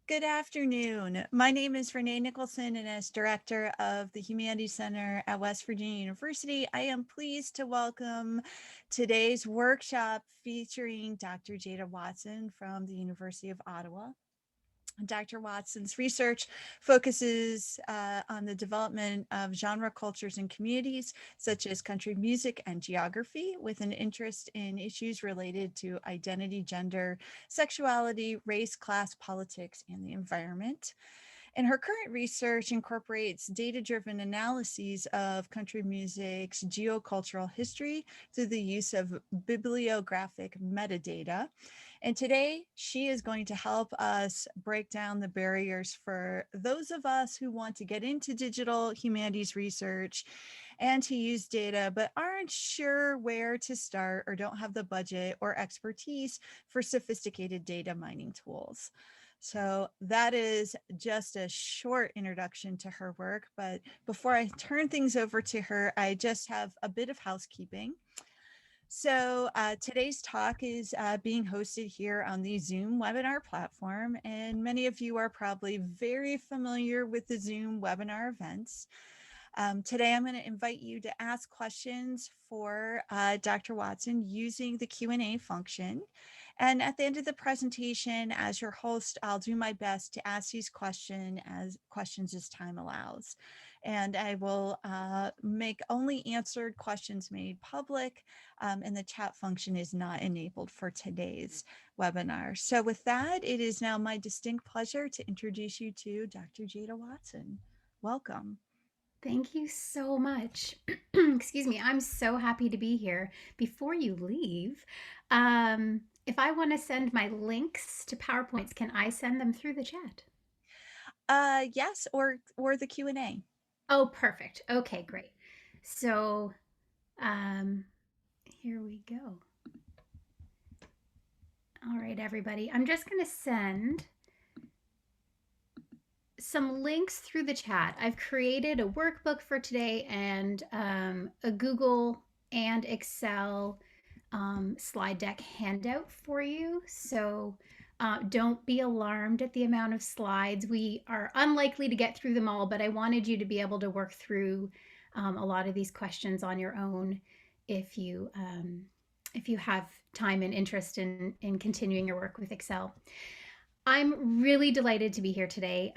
Good afternoon. My name is Renee Nicholson, and as Director of the Humanities Center at West Virginia University, I am pleased to welcome today's workshop featuring Dr. Jada Watson from the University of Ottawa. Dr. Watson's research focuses on the development of genre cultures and communities, such as country music and geography, with an interest in issues related to identity, gender, sexuality, race, class, politics, and the environment. And her current research incorporates data-driven analyses of country music's geocultural history through the use of bibliographic metadata. And today, she is going to help us break down the barriers for those of us who want to get into digital humanities research and to use data, but aren't sure where to start or don't have the budget or expertise for sophisticated data mining tools. So that is just a short introduction to her work. But before I turn things over to her, I just have a bit of housekeeping. So today's talk is being hosted here on the Zoom webinar platform, and many of you are probably very familiar with the Zoom webinar events. Today, I'm going to invite you to ask questions for Dr. Watson using the Q&A function. And at the end of the presentation, as your host, I'll do my best to ask these questions as time allows. And I will make only answered questions made public, and the chat function is not enabled for today's webinar. So with that, it is now my distinct pleasure to introduce you to Dr. Jada Watson. Welcome. Thank you so much. Excuse me. I'm so happy to be here. Before you leave, if I want to send my links to PowerPoints, can I send them through the chat? Yes, or the Q&A. Oh, perfect. Okay, great. So, here we go. All right, everybody. I'm just going to send some links through the chat. I've created a workbook for today and a Google and Excel slide deck handout for you. So don't be alarmed at the amount of slides. We are unlikely to get through them all, but I wanted you to be able to work through a lot of these questions on your own if you have time and interest in continuing your work with Excel. I'm really delighted to be here today.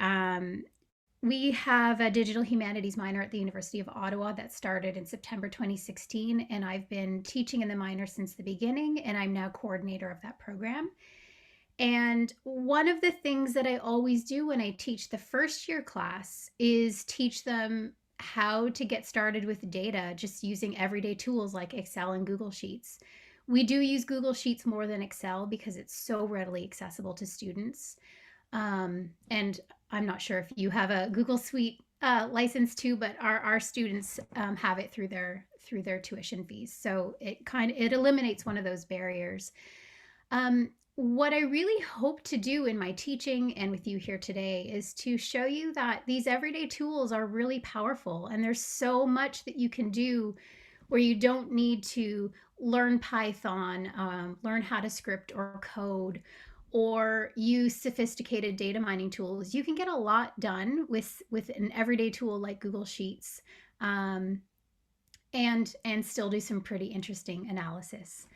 We have a digital humanities minor at the University of Ottawa that started in September 2016, and I've been teaching in the minor since the beginning, and I'm now coordinator of that program. And one of the things that I always do when I teach the first year class is teach them how to get started with data just using everyday tools like Excel and Google Sheets. We do use Google Sheets more than Excel because it's so readily accessible to students. And I'm not sure if you have a Google Suite license too, but our students have it through their tuition fees. So it eliminates one of those barriers. What I really hope to do in my teaching and with you here today is to show you that these everyday tools are really powerful, and there's so much that you can do where you don't need to learn Python, learn how to script or code, or use sophisticated data mining tools. You can get a lot done with an everyday tool like Google Sheets, and still do some pretty interesting analysis.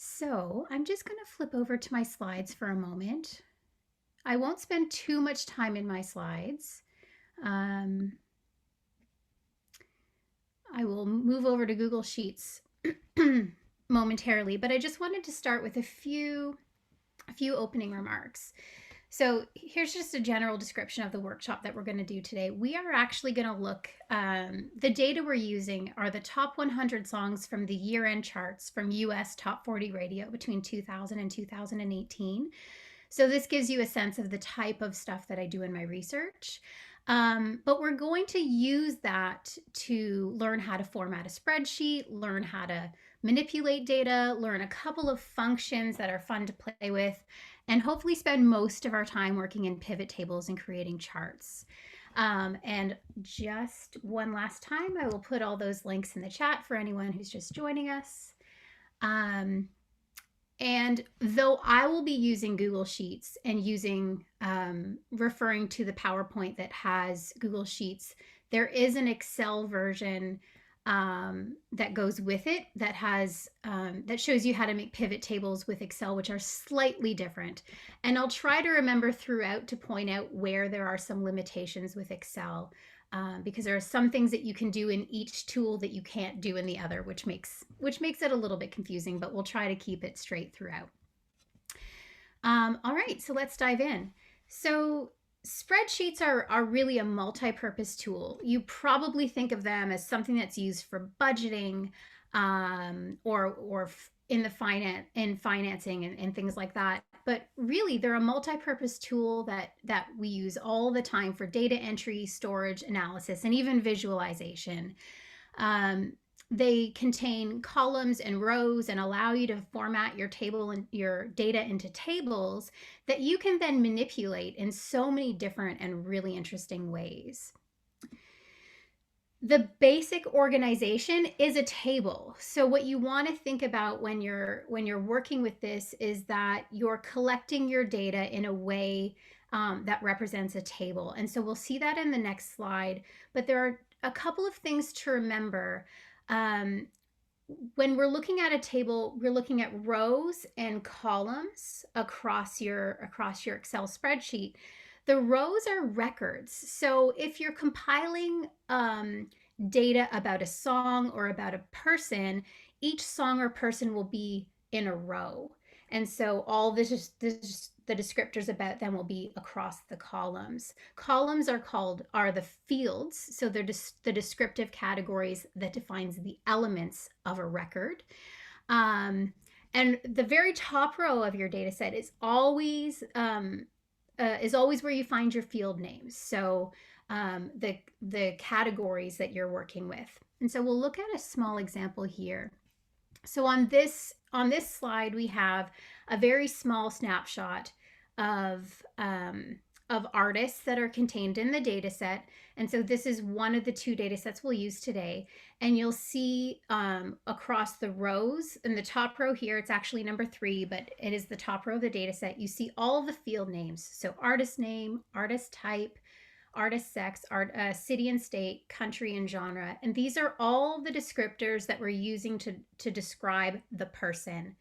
So I'm just going to flip over to my slides for a moment. I won't spend too much time in my slides. I will move over to Google Sheets momentarily, but I just wanted to start with a few opening remarks. So here's just a general description of the workshop that we're going to do today. We are actually going to look, the data we're using are the top 100 songs from the year-end charts from US Top 40 Radio between 2000 and 2018. So this gives you a sense of the type of stuff that I do in my research. But we're going to use that to learn how to format a spreadsheet, learn how to manipulate data, learn a couple of functions that are fun to play with, and hopefully spend most of our time working in pivot tables and creating charts. And just one last time, I will put all those links in the chat for anyone who's just joining us. And though I will be using Google Sheets and referring to the PowerPoint that has Google Sheets, there is an Excel version that goes with it that shows you how to make pivot tables with Excel, which are slightly different. And I'll try to remember throughout to point out where there are some limitations with Excel. Because there are some things that you can do in each tool that you can't do in the other, which makes it a little bit confusing, but we'll try to keep it straight throughout. All right, so let's dive in. So spreadsheets are really a multi-purpose tool. You probably think of them as something that's used for budgeting, or in financing and things like that. But really, they're a multi-purpose tool that we use all the time for data entry, storage, analysis, and even visualization. Um, they contain columns and rows and allow you to format your table and your data into tables that you can then manipulate in so many different and really interesting ways. The basic organization is a table. So what you want to think about when you're working with this is that you're collecting your data in a way that represents a table. And so we'll see that in the next slide. But there are a couple of things to remember. When we're looking at a table, we're looking at rows and columns across your Excel spreadsheet. The rows are records. So if you're compiling data about a song or about a person, each song or person will be in a row. And so all the descriptors about them will be across the columns. Columns are the fields, so they're the descriptive categories that defines the elements of a record. And the very top row of your data set is always where you find your field names. So the categories that you're working with. And so we'll look at a small example here. So on this slide, we have a very small snapshot of artists that are contained in the data set. And so this is one of the two data sets we'll use today. And you'll see across the rows, in the top row here, it's actually number 3, but it is the top row of the data set. You see all the field names. So artist name, artist type, artist sex, city and state, country and genre. And these are all the descriptors that we're using to describe the person.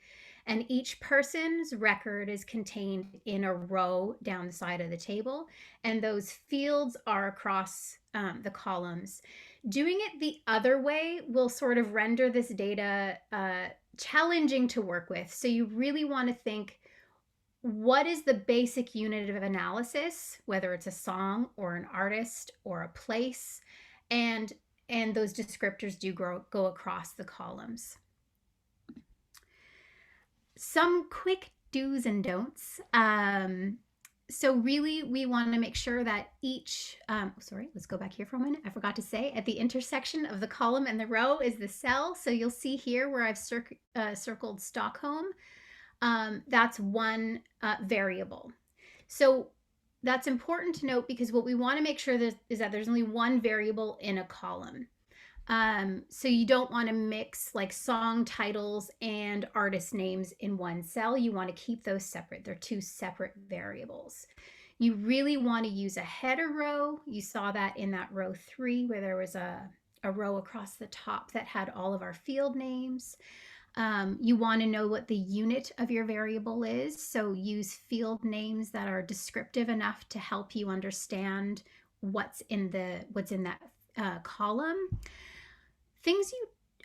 And each person's record is contained in a row down the side of the table. And those fields are across the columns. Doing it the other way will sort of render this data challenging to work with. So you really want to think, what is the basic unit of analysis, whether it's a song or an artist or a place, and those descriptors do go across the columns. Some quick do's and don'ts. So really, we want to make sure that each, let's go back here for a minute. I forgot to say, at the intersection of the column and the row is the cell. So you'll see here where I've circled Stockholm. That's one variable. So that's important to note, because what we want to make sure is that there's only one variable in a column. So you don't want to mix like song titles and artist names in one cell. You want to keep those separate. They're two separate variables. You really want to use a header row. You saw that in that row 3 where there was a row across the top that had all of our field names. You want to know what the unit of your variable is. So use field names that are descriptive enough to help you understand what's in that column.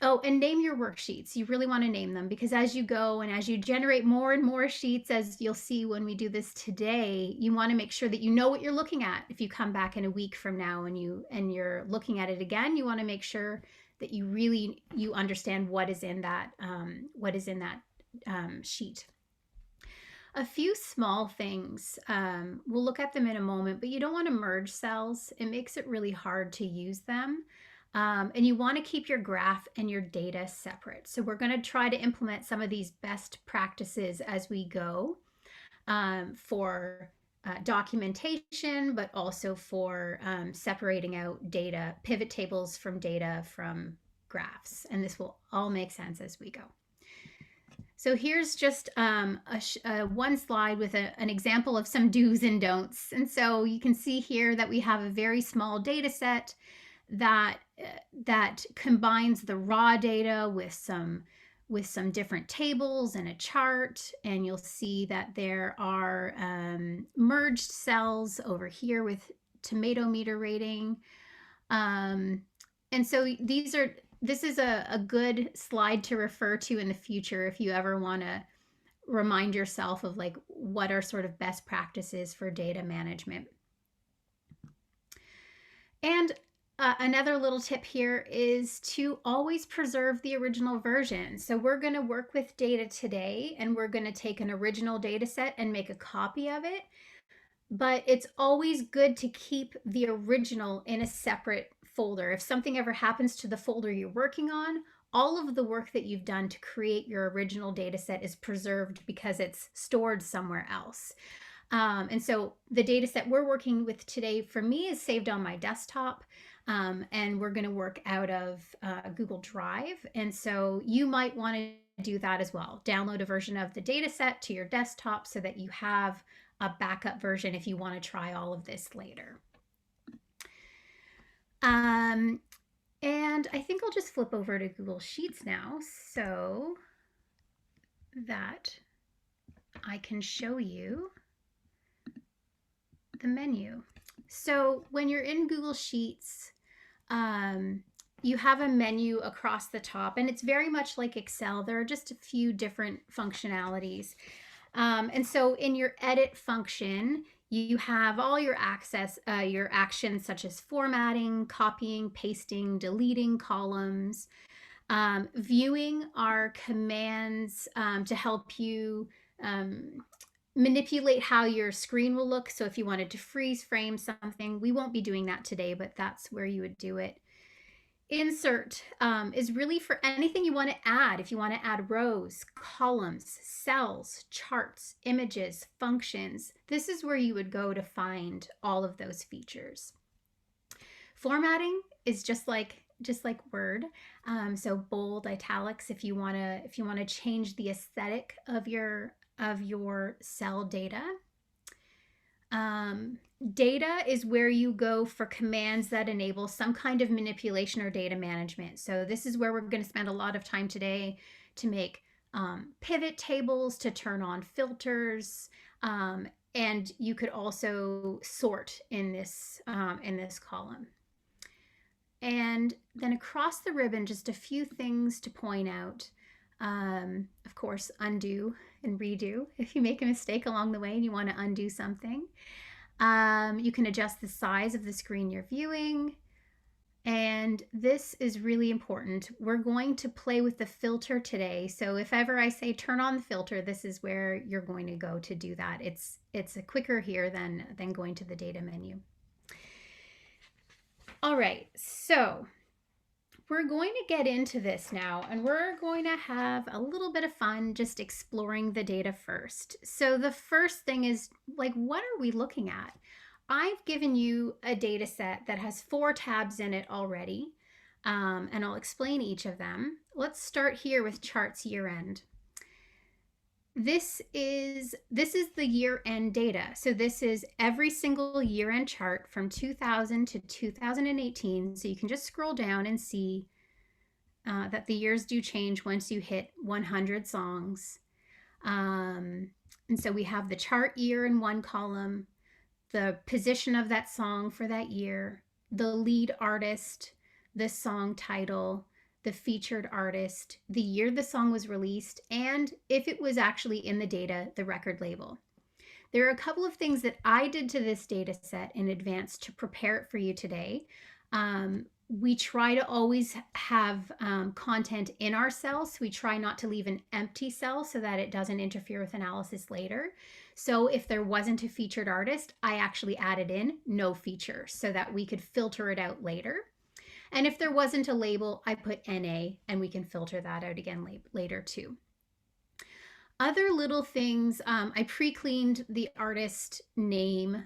And name your worksheets. You really want to name them, because as you go and as you generate more and more sheets, as you'll see when we do this today, you want to make sure that you know what you're looking at. If you come back in a week from now and you're looking at it again, you want to make sure that you understand what is in that sheet. A few small things, we'll look at them in a moment, but you don't want to merge cells. It makes it really hard to use them. And you want to keep your graph and your data separate. So we're going to try to implement some of these best practices as we go for documentation, but also for separating out data, pivot tables from data from graphs. And this will all make sense as we go. So here's just one slide with an example of some do's and don'ts. And so you can see here that we have a very small data set that combines the raw data with some different tables and a chart. And you'll see that there are merged cells over here with tomato meter rating. And so this is a good slide to refer to in the future if you ever want to remind yourself of like what are sort of best practices for data management. And another little tip here is to always preserve the original version. So we're going to work with data today, and we're going to take an original data set and make a copy of it. But it's always good to keep the original in a separate folder. If something ever happens to the folder you're working on, all of the work that you've done to create your original data set is preserved because it's stored somewhere else. And so the data set we're working with today for me is saved on my desktop. And we're going to work out of Google Drive. And so you might want to do that as well. Download a version of the data set to your desktop so that you have a backup version if you want to try all of this later. And I think I'll just flip over to Google Sheets now so that I can show you the menu. So when you're in Google Sheets, you have a menu across the top, and it's very much like Excel. There are just a few different functionalities. And so in your edit function, you have all your your actions such as formatting, copying, pasting, deleting columns. Viewing are commands to help you manipulate how your screen will look. So if you wanted to freeze frame something, we won't be doing that today, but that's where you would do it. Insert is really for anything you want to add. If you want to add rows, columns, cells, charts, images, functions, this is where you would go to find all of those features. Formatting is just like Word. So bold, italics, if you want to change the aesthetic of your cell data. Data is where you go for commands that enable some kind of manipulation or data management. So this is where we're going to spend a lot of time today to make pivot tables, to turn on filters, and you could also sort in this column. And then across the ribbon, just a few things to point out. Of course, undo and redo if you make a mistake along the way and you want to undo something. You can adjust the size of the screen you're viewing. And this is really important. We're going to play with the filter today. So if ever I say turn on the filter, this is where you're going to go to do that. It's quicker here than going to the data menu. All right, so we're going to get into this now, and we're going to have a little bit of fun just exploring the data first. So the first thing is, like, what are we looking at? I've given you a data set that has 4 tabs in it already, and I'll explain each of them. Let's start here with charts year end. This is the year-end data. So this is every single year-end chart from 2000 to 2018. So you can just scroll down and see that the years do change once you hit 100 songs. And so we have the chart year in one column, the position of that song for that year, the lead artist, the song title, the featured artist, the year the song was released, and if it was actually in the data, the record label. There are a couple of things that I did to this data set in advance to prepare it for you today. We try to always have content in our cells. So we try not to leave an empty cell so that it doesn't interfere with analysis later. So if there wasn't a featured artist, I actually added in no feature so that we could filter it out later. And if there wasn't a label, I put NA, and we can filter that out again later too. Other little things, I pre-cleaned the artist name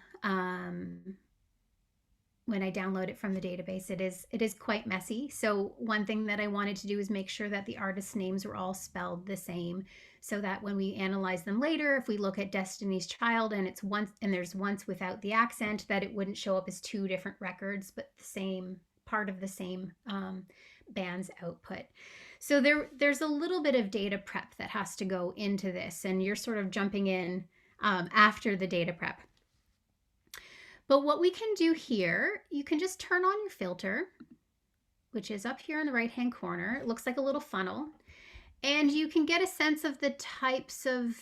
when I download it from the database. It is quite messy. So one thing that I wanted to do is make sure that the artists' names were all spelled the same, so that when we analyze them later, if we look at Destiny's Child and it's once and there's once without the accent, that it wouldn't show up as two different records, but the same part of the same band's output. So there's a little bit of data prep that has to go into this, and you're sort of jumping in after the data prep. But what we can do here, you can just turn on your filter, which is up here in the right-hand corner. It looks like a little funnel. And you can get a sense of the types of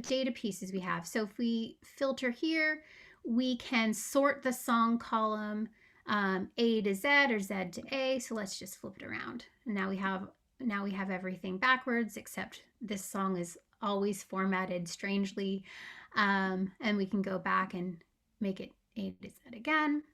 data pieces we have. So if we filter here, we can sort the song column A to Z or Z to A. So let's just flip it around. And now we have everything backwards, except this song is always formatted strangely. And we can go back and make it A to Z again.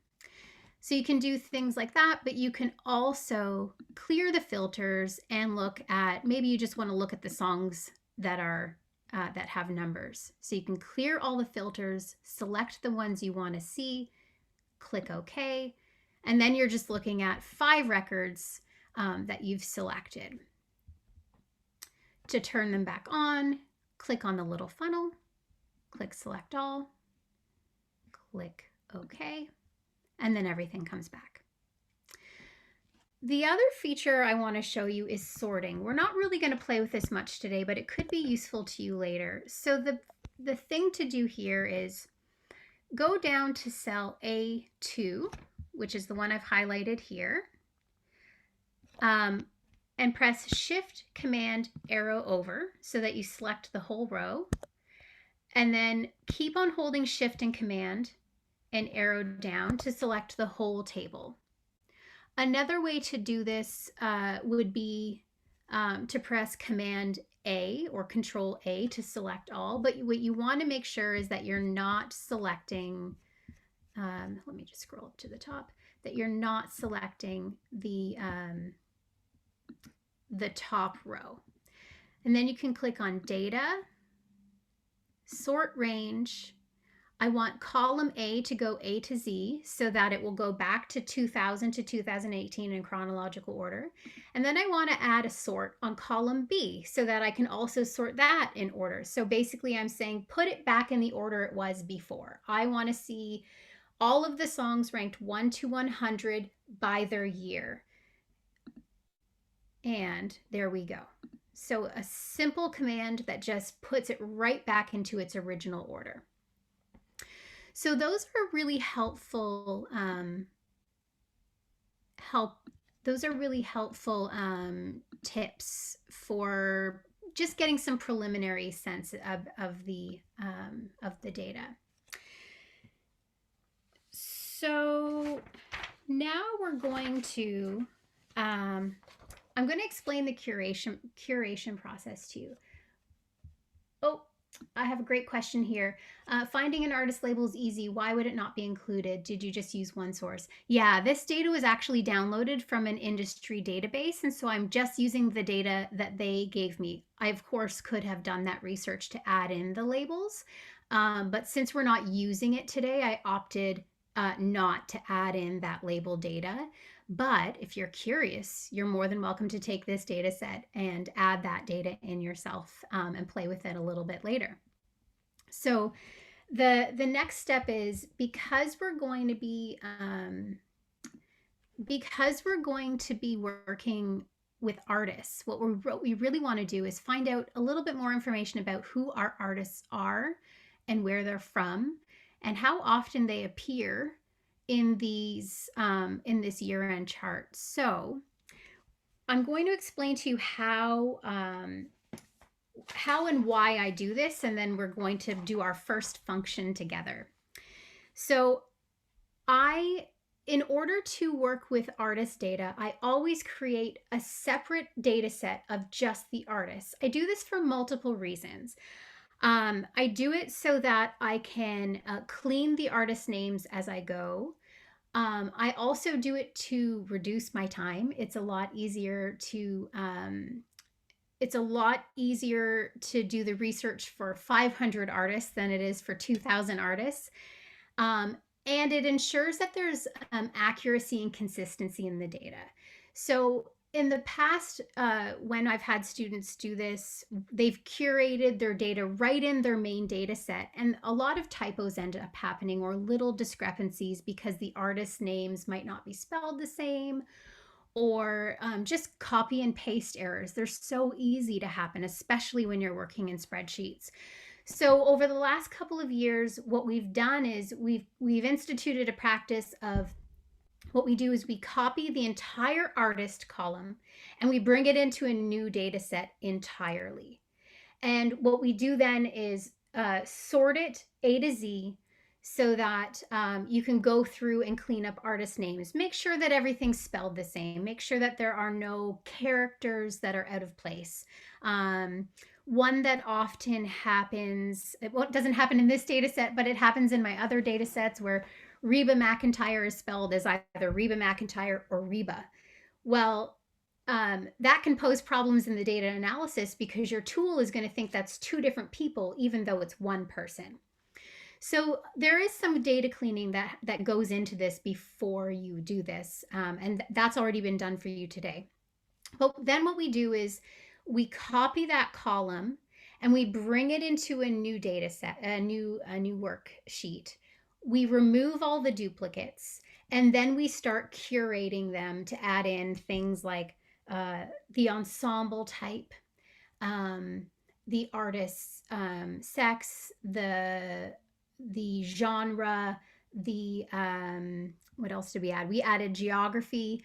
So you can do things like that, but you can also clear the filters and look at, maybe you just want to look at the songs that are that have numbers. So you can clear all the filters, select the ones you want to see, click OK, and then you're just looking at 5 records that you've selected. To turn them back on, click on the little funnel, click Select All, click OK, and then everything comes back. The other feature I want to show you is sorting. We're not really going to play with this much today, but it could be useful to you later. So the thing to do here is go down to cell A2, which is the one I've highlighted here, and press Shift Command Arrow over so that you select the whole row, and then keep on holding Shift and Command and arrow down to select the whole table. Another way to do this would be to press Command A or Control A to select all, but what you want to make sure is that you're not selecting, let me just scroll up to the top, that you're not selecting the top row. And then you can click on Data, Sort Range. I want column A to go A to Z so that it will go back to 2000 to 2018 in chronological order. And then I want to add a sort on column B so that I can also sort that in order. So basically I'm saying put it back in the order it was before. I want to see all of the songs ranked 1 to 100 by their year. And there we go. So a simple command that just puts it right back into its original order. So those are really helpful. Tips for just getting some preliminary sense of the data. So now we're going to. I'm going to explain the curation process to you. Oh, I have a great question here. Finding an artist label is easy. Why would it not be included? Did you just use one source? Yeah, this data was actually downloaded from an industry database, and so I'm just using the data that they gave me. I, of course, could have done that research to add in the labels, but since we're not using it today, I opted not to add in that label data. But if you're curious, you're more than welcome to take this data set and add that data in yourself and play with it a little bit later. So the next step is, because we're going to be working with artists, what we really want to do is find out a little bit more information about who our artists are and where they're from and how often they appear in these in this year-end chart. So I'm going to explain to you how and why I do this, and then we're going to do our first function together. So in order to work with artist data, I always create a separate data set of just the artists. I do this for multiple reasons. I do it so that I can clean the artist names as I go. I also do it to reduce my time. It's a lot easier to do the research for 500 artists than it is for 2,000 artists. And it ensures that there's accuracy and consistency in the data. So in the past, when I've had students do this, they've curated their data right in their main data set. And a lot of typos end up happening, or little discrepancies because the artist names might not be spelled the same, or just copy and paste errors. They're so easy to happen, especially when you're working in spreadsheets. So over the last couple of years, what we've done is we've instituted a practice of, what we do is we copy the entire artist column and we bring it into a new data set entirely. And what we do then is sort it A to Z, so that you can go through and clean up artist names. Make sure that everything's spelled the same. Make sure that there are no characters that are out of place. One that often happens, it doesn't happen in this data set, but it happens in my other data sets, where Reba McEntire is spelled as either Reba McEntire or Reba. Well, that can pose problems in the data analysis, because your tool is going to think that's two different people, even though it's one person. So there is some data cleaning that goes into this before you do this, and that's already been done for you today. But then what we do is we copy that column and we bring it into a new data set, a new worksheet. We remove all the duplicates, and then we start curating them to add in things like the ensemble type, um, the artist's sex, the genre, the what else did we add? We added geography.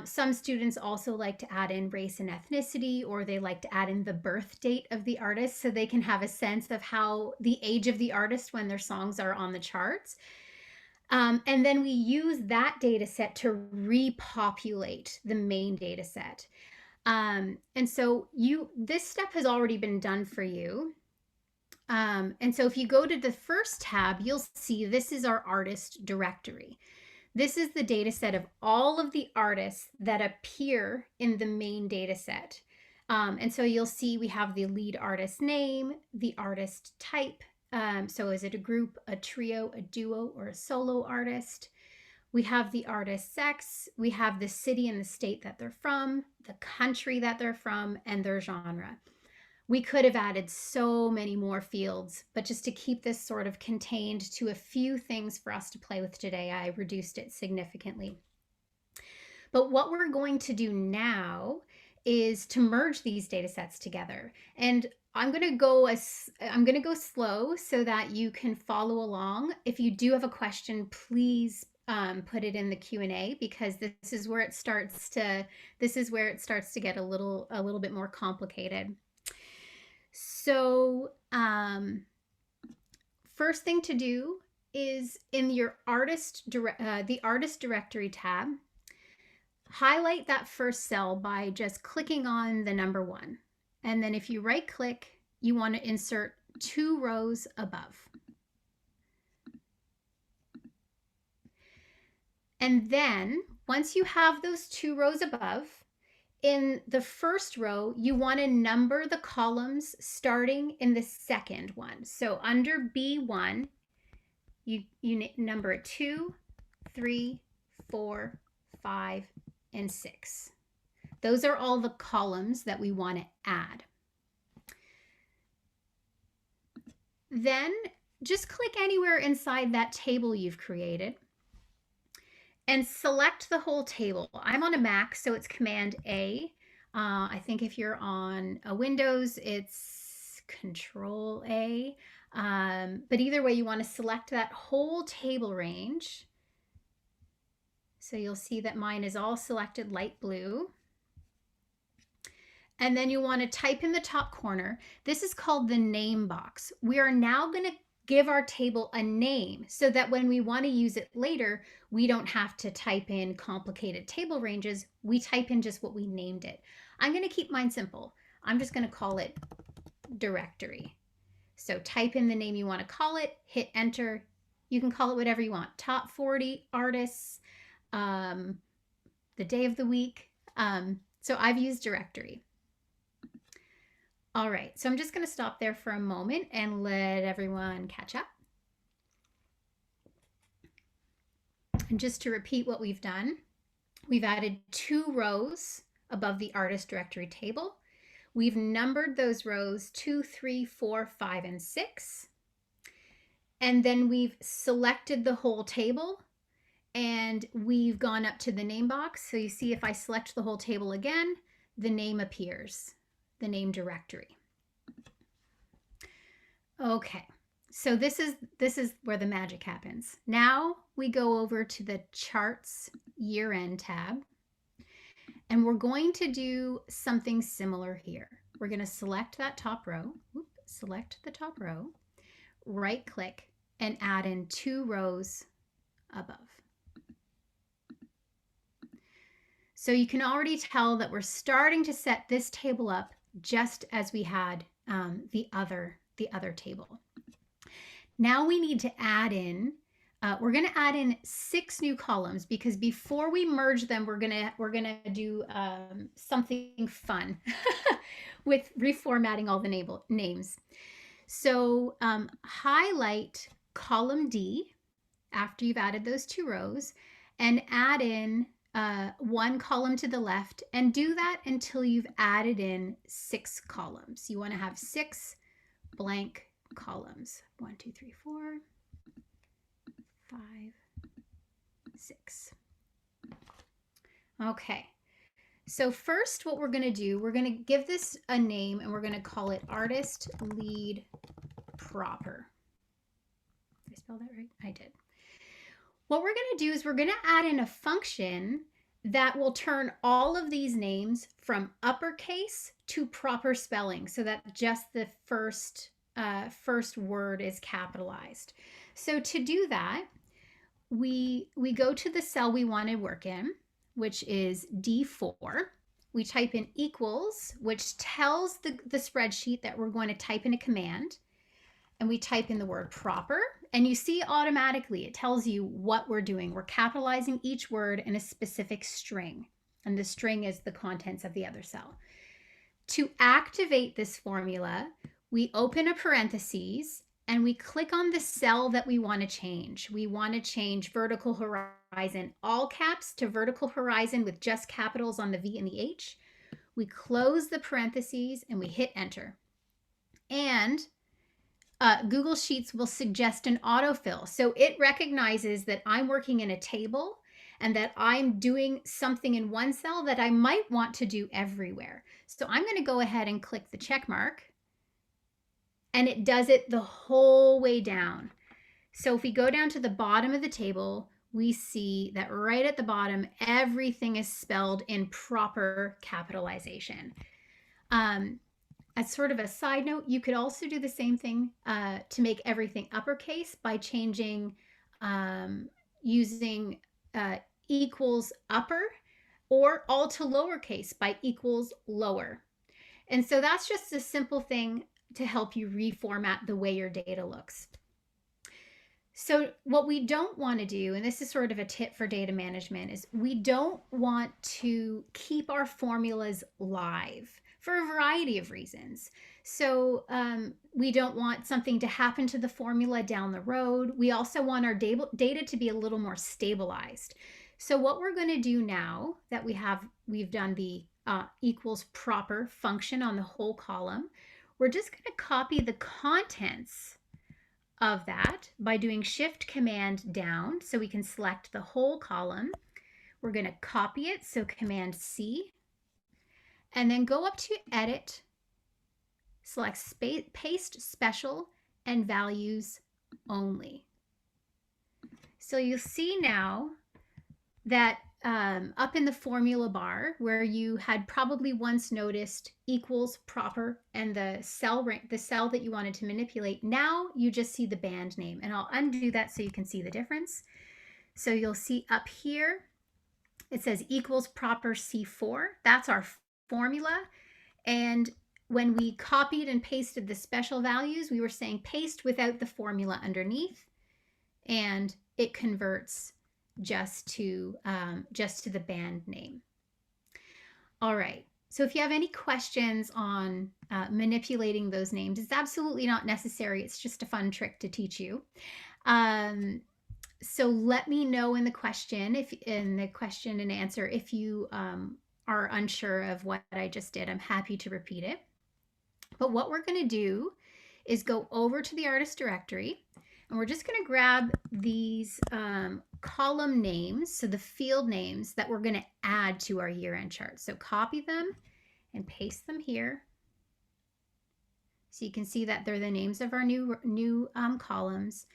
Some students also like to add in race and ethnicity, or they like to add in the birth date of the artist, so they can have a sense of how the age of the artist when their songs are on the charts. And then we use that data set to repopulate the main data set. And so this step has already been done for you. And so if you go to the first tab, you'll see this is our artist directory. This is the data set of all of the artists that appear in the main data set. And so you'll see we have the lead artist name, the artist type. So is it a group, a trio, a duo, or a solo artist? We have the artist sex, we have the city and the state that they're from, the country that they're from, and their genre. We could have added so many more fields, but just to keep this sort of contained to a few things for us to play with today, I reduced it significantly. But what we're going to do now is to merge these data sets together. And I'm going to go slow so that you can follow along. If you do have a question, please put it in the Q&A, because this is where it starts to get a little bit more complicated. So first thing to do is in your the artist directory tab, highlight that first cell by just clicking on the number 1. And then if you right click, you want to insert 2 rows above. And then once you have those 2 rows above, in the first row, you want to number the columns starting in the second one. So under B1, you number it 2, 3, 4, 5, and 6. Those are all the columns that we want to add. Then just click anywhere inside that table you've created and select the whole table. I'm on a Mac, so it's Command A. I think if you're on a Windows, it's Control A. But either way, you want to select that whole table range. So you'll see that mine is all selected light blue. And then you want to type in the top corner. This is called the name box. We are now going to give our table a name so that when we want to use it later, we don't have to type in complicated table ranges. We type in just what we named it. I'm going to keep mine simple. I'm just going to call it directory. So type in the name you want to call it, hit enter. You can call it whatever you want. Top 40 artists, the day of the week. So I've used directory. All right, so I'm just going to stop there for a moment and let everyone catch up. And just to repeat what we've done, we've added 2 rows above the artist directory table. We've numbered those rows 2, 3, 4, 5, and 6. And then we've selected the whole table and we've gone up to the name box. So you see if I select the whole table again, the name appears, the name directory. Okay, so this is where the magic happens. Now we go over to the charts year-end tab, and we're going to do something similar here. We're going to select that top row, select the top row, right click, and add in 2 rows above. So you can already tell that we're starting to set this table up just as we had the other table. Now we need to add in, we're going to add in 6 new columns, because before we merge them, we're gonna do something fun with reformatting all the names. So highlight column D after you've added those 2 rows and add in 1 column to the left, and do that until you've added in 6 columns. You want to have 6 blank columns. 1, 2, 3, 4, 5, 6. Okay. So first what we're going to do, we're going to give this a name and we're going to call it Artist Lead Proper. Did I spell that right? I did. What we're going to do is we're going to add in a function that will turn all of these names from uppercase to proper spelling, so that just the first word is capitalized. So to do that, we go to the cell we want to work in, which is D4. We type in equals, which tells the spreadsheet that we're going to type in a command. And we type in the word proper, and you see automatically it tells you what we're doing. We're capitalizing each word in a specific string, and the string is the contents of the other cell. To activate this formula, we open a parentheses and we click on the cell that we want to change. We want to change vertical horizon all caps to vertical horizon with just capitals on the V and the H. We close the parentheses and we hit enter. And Google Sheets will suggest an autofill. So it recognizes that I'm working in a table and that I'm doing something in one cell that I might want to do everywhere. So I'm going to go ahead and click the check mark, and it does it the whole way down. So if we go down to the bottom of the table, we see that right at the bottom, everything is spelled in proper capitalization. As sort of a side note, you could also do the same thing to make everything uppercase by changing, using equals upper, or all to lowercase by equals lower. And so that's just a simple thing to help you reformat the way your data looks. So what we don't want to do, and this is sort of a tip for data management, is we don't want to keep our formulas live for a variety of reasons. So we don't want something to happen to the formula down the road. We also want our data to be a little more stabilized. So what we're going to do now that we've done the equals proper function on the whole column, we're just going to copy the contents of that by doing Shift Command down so we can select the whole column. We're going to copy it, so Command C, and then go up to Edit, select Paste Special and Values Only. So you'll see now that up in the formula bar where you had probably once noticed equals proper and the cell that you wanted to manipulate, now you just see the band name, and I'll undo that so you can see the difference. So you'll see up here it says equals proper C4. That's our formula, and when we copied and pasted the special values, we were saying paste without the formula underneath, and it converts just to the band name. All right, so if you have any questions on manipulating those names, it's absolutely not necessary. It's just a fun trick to teach you. So let me know in the question, if in the question and answer, if you are unsure of what I just did. I'm happy to repeat it. But what we're going to do is go over to the artist directory, and we're just going to grab these column names, so the field names that we're going to add to our year-end chart. So copy them and paste them here. So you can see that they're the names of our new columns.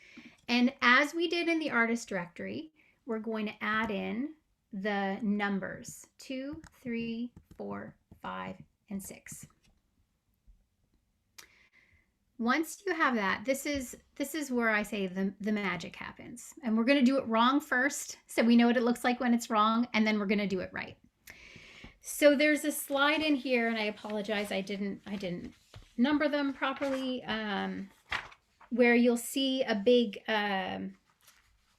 And as we did in the artist directory, we're going to add in the numbers 2, 3, 4, 5, and 6. Once you have that, this is where I say the magic happens. And we're going to do it wrong first, so we know what it looks like when it's wrong, and then we're going to do it right. So there's a slide in here, and I apologize, I didn't number them properly, where you'll see a big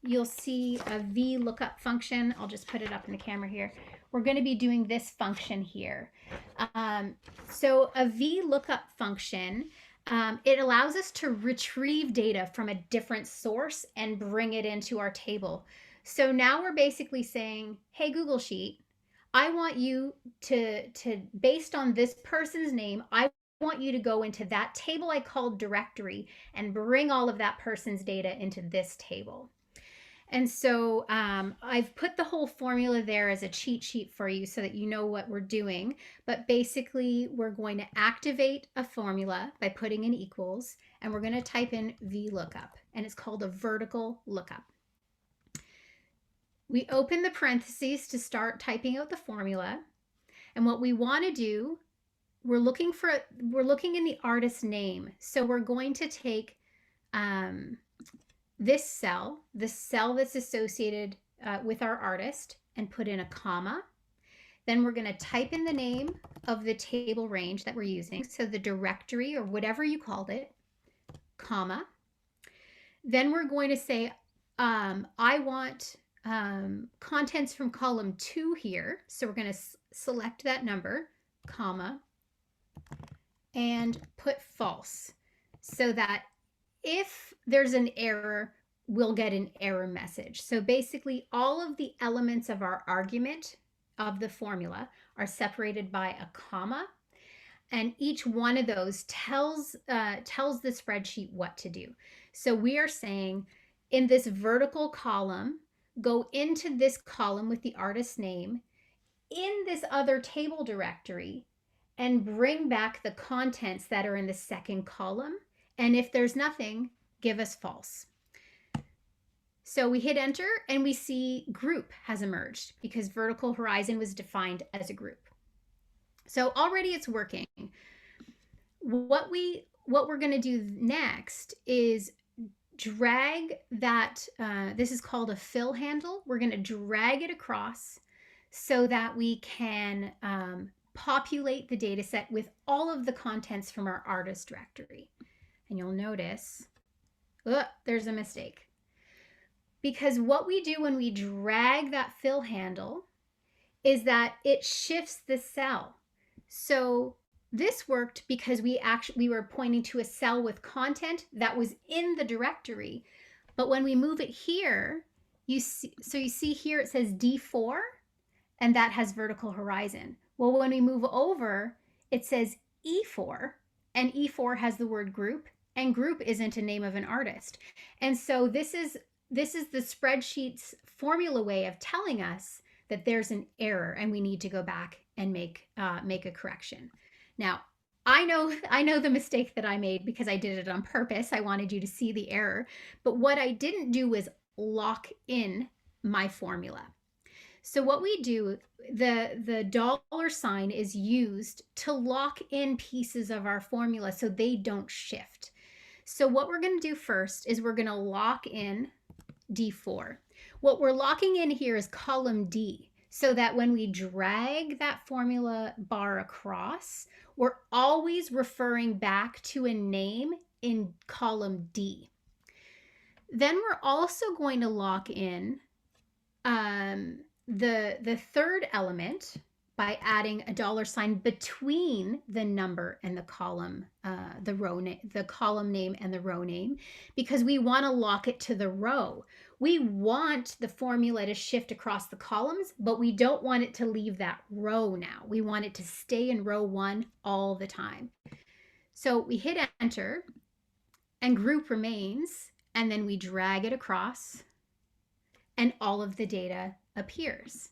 Vlookup function. I'll just put it up in the camera here. We're going to be doing this function here. So a Vlookup function, it allows us to retrieve data from a different source and bring it into our table. So now we're basically saying, hey, Google Sheet, I want you to based on this person's name, I want you to go into that table I called directory and bring all of that person's data into this table. And so I've put the whole formula there as a cheat sheet for you so that you know what we're doing. But basically, we're going to activate a formula by putting in equals, and we're going to type in VLOOKUP, and it's called a vertical lookup. We open the parentheses to start typing out the formula. And what we want to do, we're looking in the artist name. So we're going to take this cell, the cell that's associated with our artist, and put in a comma. Then we're going to type in the name of the table range that we're using, so the directory or whatever you called it, comma. Then we're going to say, I want contents from column 2 here, so we're going to select that number, comma, and put false, so that if there's an error, we'll get an error message. So basically, all of the elements of our argument of the formula are separated by a comma, and each one of those tells the spreadsheet what to do. So we are saying, in this vertical column, go into this column with the artist's name, in this other table directory, and bring back the contents that are in the second column. And if there's nothing, give us false. So we hit enter, and we see group has emerged because vertical horizon was defined as a group. So already it's working. What we're going to do next is drag that, this is called a fill handle. We're going to drag it across so that we can populate the data set with all of the contents from our artist directory. And you'll notice, there's a mistake. Because what we do when we drag that fill handle is that it shifts the cell. So this worked because we were pointing to a cell with content that was in the directory. But when we move it here, you see here it says D4, and that has vertical horizon. Well, when we move over, it says E4, and E4 has the word group, and group isn't a name of an artist. And so this is the spreadsheet's formula way of telling us that there's an error and we need to go back and make a correction. Now, I know the mistake that I made because I did it on purpose. I wanted you to see the error. But what I didn't do was lock in my formula. So what we do, the dollar sign is used to lock in pieces of our formula so they don't shift. So what we're going to do first is we're going to lock in D4. What we're locking in here is column D, so that when we drag that formula bar across, we're always referring back to a name in column D. Then we're also going to lock in the third element by adding a $sign between the number and the column, the column name and the row name, because we want to lock it to the row. We want the formula to shift across the columns, but we don't want it to leave that row now. We want it to stay in row 1 all the time. So we hit enter and group remains, and then we drag it across and all of the data appears.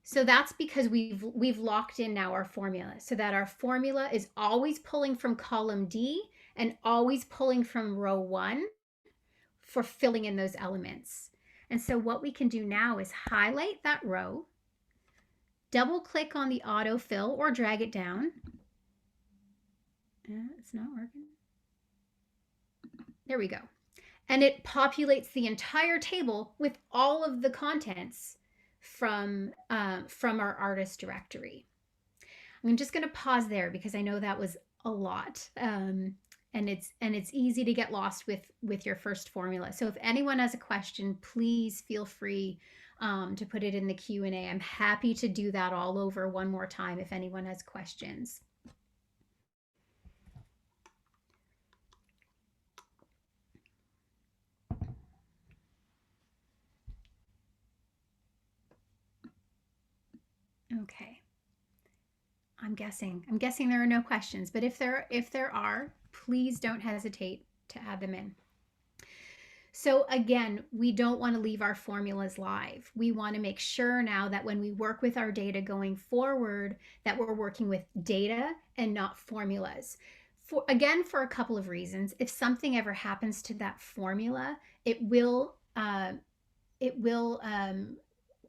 So that's because we've locked in now our formula, so that our formula is always pulling from column D and always pulling from row 1 for filling in those elements. And so what we can do now is highlight that row, double click on the autofill or drag it down. It's not working. There we go. And it populates the entire table with all of the contents from our artist directory. I'm just going to pause there because I know that was a lot, and it's easy to get lost with your first formula. So if anyone has a question, please feel free to put it in the Q&A. I'm happy to do that all over one more time if anyone has questions. Okay. I'm guessing there are no questions, but if there are, please don't hesitate to add them in. So again, we don't want to leave our formulas live. We want to make sure now that when we work with our data going forward, that we're working with data and not formulas. For a couple of reasons. If something ever happens to that formula, it will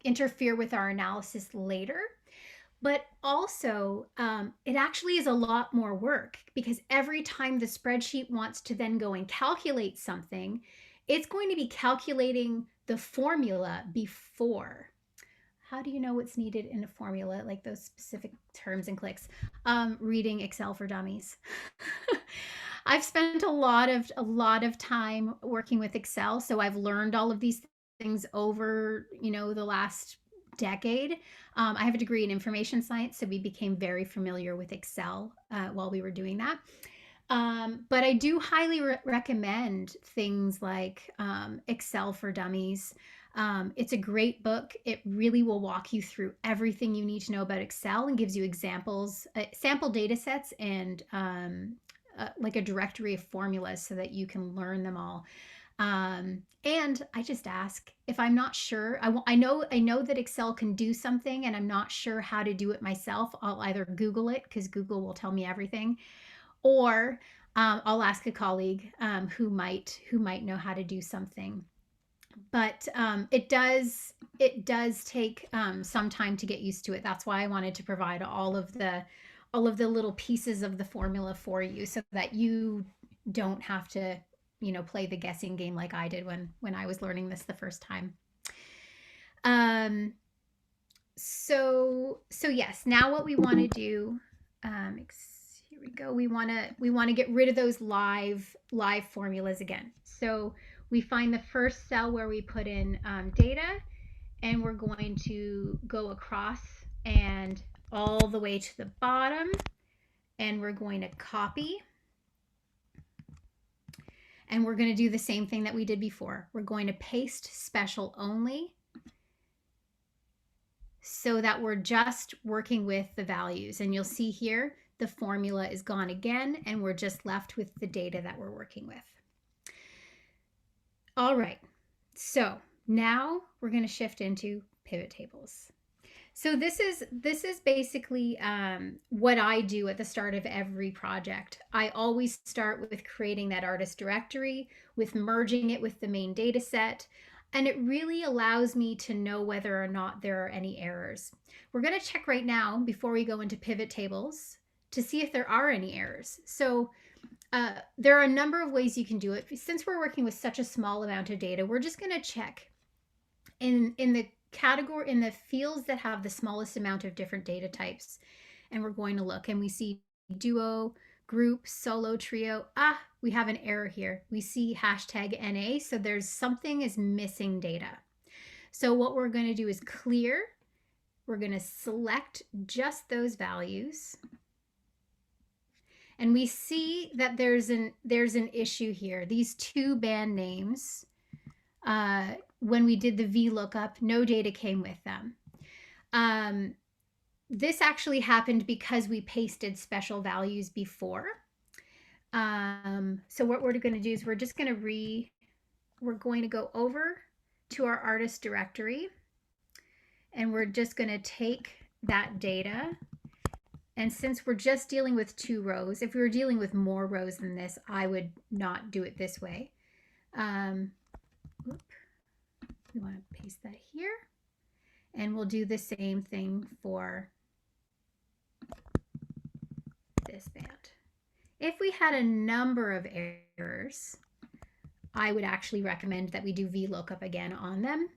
interfere with our analysis later. But also, it actually is a lot more work, because every time the spreadsheet wants to then go and calculate something, it's going to be calculating the formula before. How do you know what's needed in a formula, like those specific terms and clicks? Reading Excel for Dummies. I've spent a lot of time working with Excel, so I've learned all of these things over, the last decade. I have a degree in information science, so we became very familiar with Excel while we were doing that. But I do highly recommend things like Excel for Dummies. It's a great book. It really will walk you through everything you need to know about Excel and gives you examples, sample data sets, and like a directory of formulas so that you can learn them all. And I just ask if I'm not sure. I know that Excel can do something and I'm not sure how to do it myself. I'll either Google it, because Google will tell me everything, or I'll ask a colleague who might know how to do something. But it does take some time to get used to it. That's why I wanted to provide all of the little pieces of the formula for you, so that you don't have to play the guessing game like I did when I was learning this the first time. So yes, now what we want to do, here we go. We want to get rid of those live formulas again. So we find the first cell where we put in data, and we're going to go across and all the way to the bottom, and we're going to copy. And we're going to do the same thing that we did before. We're going to paste special only, so that we're just working with the values. And you'll see here the formula is gone again, and we're just left with the data that we're working with. All right, so now we're going to shift into pivot tables. So this is basically what I do at the start of every project. I always start with creating that artist directory, with merging it with the main data set, and it really allows me to know whether or not there are any errors. We're going to check right now, before we go into pivot tables, to see if there are any errors. So there are a number of ways you can do it. Since we're working with such a small amount of data, we're just going to check in the category, in the fields that have the smallest amount of different data types, and we're going to look, and we see duo, group, solo, trio. We have an error here. We see hashtag NA, so there's something is missing data. So what we're going to do is clear We're going to select just those values. And we see that there's an issue here. These two band names, when we did the VLOOKUP, no data came with them. This actually happened because we pasted special values before. So what we're going to do is we're going to go over to our artist directory, and we're just going to take that data. And since we're just dealing with 2 rows, if we were dealing with more rows than this, I would not do it this way. We want to paste that here. And we'll do the same thing for this band. If we had a number of errors, I would actually recommend that we do VLOOKUP again on them.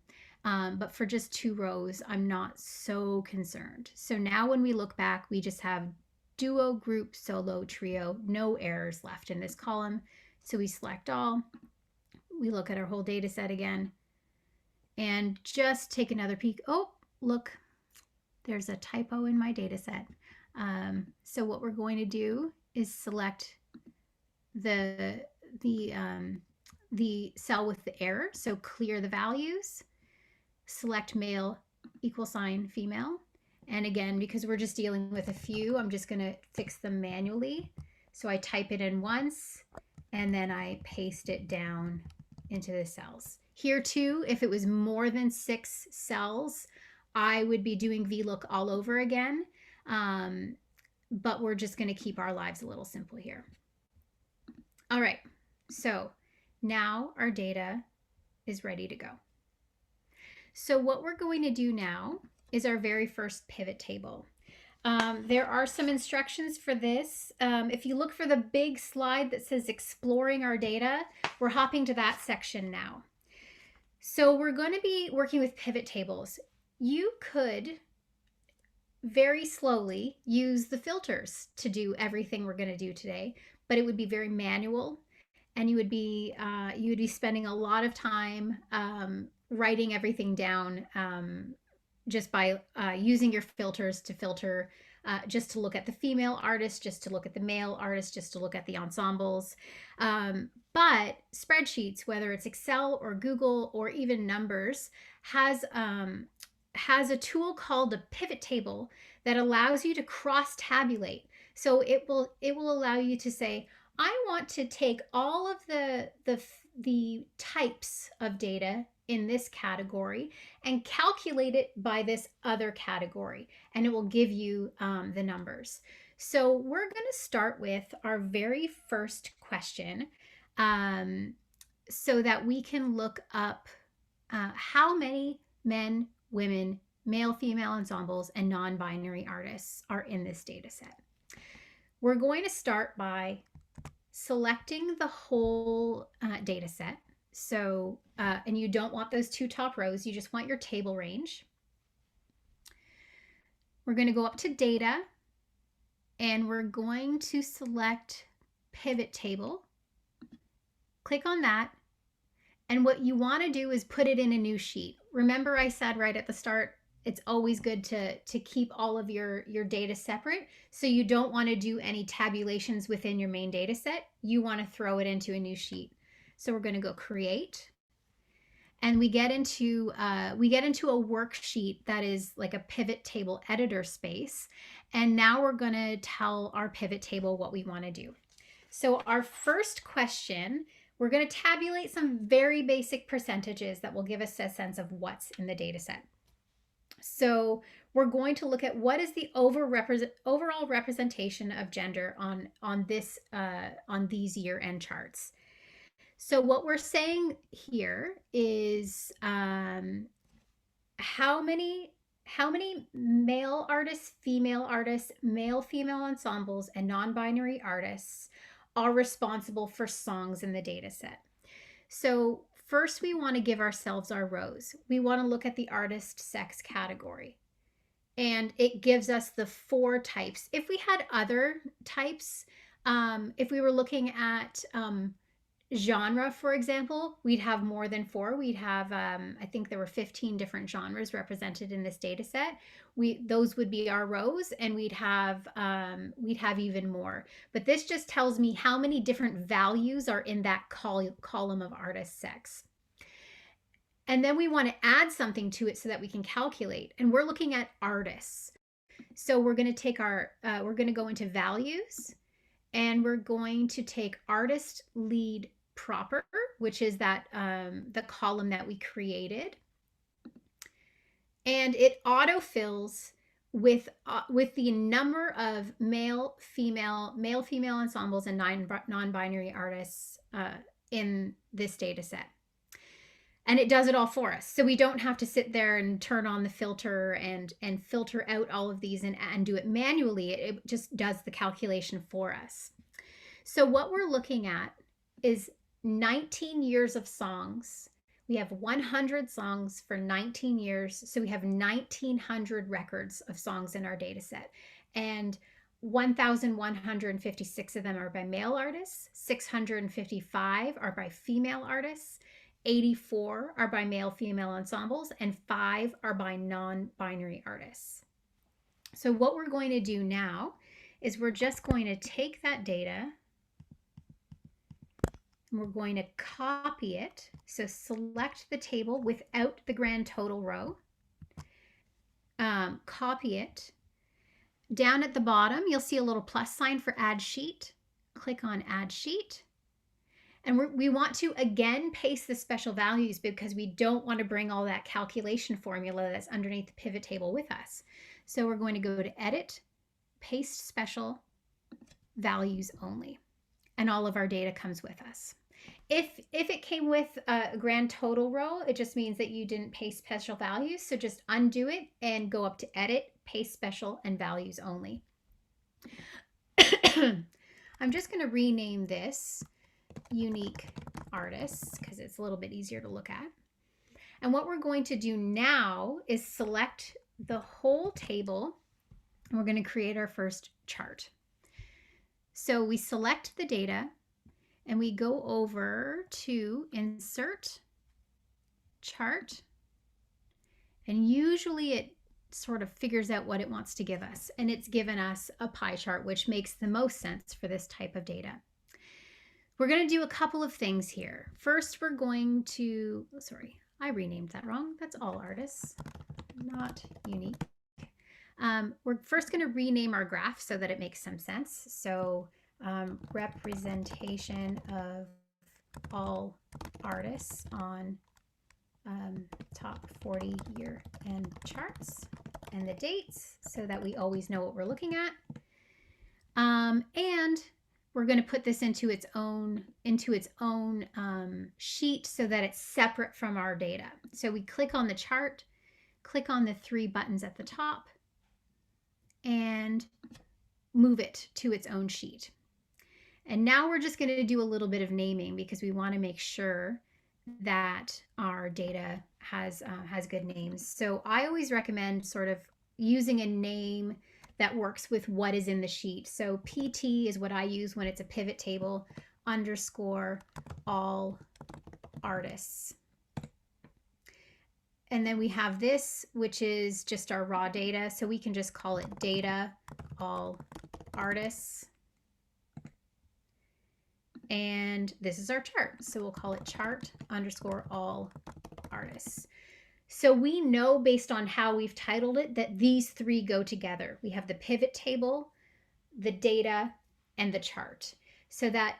But for just 2 rows, I'm not so concerned. So now when we look back, we just have duo, group, solo, trio, no errors left in this column. So we select all. We look at our whole data set again and just take another peek. Oh, look, there's a typo in my data set. So what we're going to do is select the cell with the error. So clear the values, select male =, female. And again, because we're just dealing with a few, I'm just going to fix them manually. So I type it in once and then I paste it down into the cells. Here too, if it was more than 6 cells, I would be doing VLOOK all over again. But we're just going to keep our lives a little simple here. All right, so now our data is ready to go. So what we're going to do now is our very first pivot table. There are some instructions for this. If you look for the big slide that says exploring our data, we're hopping to that section now. So we're going to be working with pivot tables. You could very slowly use the filters to do everything we're going to do today, but it would be very manual, and you would be spending a lot of time writing everything down just by using your filters to filter, just to look at the female artists, just to look at the male artists, just to look at the ensembles. But spreadsheets, whether it's Excel or Google or even Numbers, has a tool called a pivot table that allows you to cross-tabulate. So it will allow you to say, I want to take all of the types of data in this category and calculate it by this other category, and it will give you the numbers. So we're going to start with our very first question so that we can look up how many men, women, male, female ensembles, and non-binary artists are in this data set. We're going to start by selecting the whole data set. So, and you don't want those 2 top rows, you just want your table range. We're going to go up to data, and we're going to select pivot table. Click on that. And what you want to do is put it in a new sheet. Remember, I said right at the start, it's always good to keep all of your data separate. So you don't want to do any tabulations within your main data set. You want to throw it into a new sheet. So we're going to go create. And we get into a worksheet that is like a pivot table editor space. And now we're going to tell our pivot table what we want to do. So our first question, we're going to tabulate some very basic percentages that will give us a sense of what's in the data set. So we're going to look at what is the overall representation of gender on these year-end charts. So what we're saying here is how many male artists, female artists, male, female ensembles, and non-binary artists are responsible for songs in the data set. So first, we want to give ourselves our rows. We want to look at the artist sex category, and it gives us the 4 types. If we had other types, if we were looking at Genre, for example, we'd have more than four. We'd have, I think there were 15 different genres represented in this data set. Those would be our rows, and we'd have even more. But this just tells me how many different values are in that column of artist sex. And then we want to add something to it so that we can calculate. And we're looking at artists. So we're going to take we're going to go into values, and we're going to take artist lead proper, which is that the column that we created, and it autofills with the number of male female ensembles and non-binary artists in this data set. And it does it all for us, so we don't have to sit there and turn on the filter and filter out all of these and do it manually. It just does the calculation for us. So what we're looking at is 19 years of songs. We have 100 songs for 19 years. So we have 1,900 records of songs in our data set. And 1,156 of them are by male artists, 655 are by female artists, 84 are by male female ensembles, and 5 are by non-binary artists. So what we're going to do now is we're just going to take that data, and we're going to copy it. So select the table without the grand total row, copy it. Down at the bottom, you'll see a little plus sign for add sheet. Click on add sheet. And we want to, again, paste the special values because we don't want to bring all that calculation formula that's underneath the pivot table with us. So we're going to go to edit, paste special, values only. And all of our data comes with us. If it came with a grand total row, it just means that you didn't paste special values. So just undo it and go up to edit, paste special, and values only. I'm just going to rename this unique artists because it's a little bit easier to look at. And what we're going to do now is select the whole table, and we're going to create our first chart. So we select the data, and we go over to insert chart, and usually it sort of figures out what it wants to give us, and it's given us a pie chart, which makes the most sense for this type of data. We're going to do a couple of things here. First, we're going to, sorry, I renamed that wrong. That's all artists, not unique. We're first going to rename our graph so that it makes some sense. So representation of all artists on top 40 year end charts and the dates so that we always know what we're looking at. And we're going to put this into its own sheet so that it's separate from our data. So we click on the chart, click on the 3 buttons at the top, and move it to its own sheet. And now we're just going to do a little bit of naming because we want to make sure that our data has good names. So I always recommend sort of using a name that works with what is in the sheet. So PT is what I use when it's a pivot table, underscore all artists. And then we have this, which is just our raw data. So we can just call it data all artists. And this is our chart. So we'll call it chart underscore all artists. So we know based on how we've titled it that these 3 go together. We have the pivot table, the data, and the chart. So that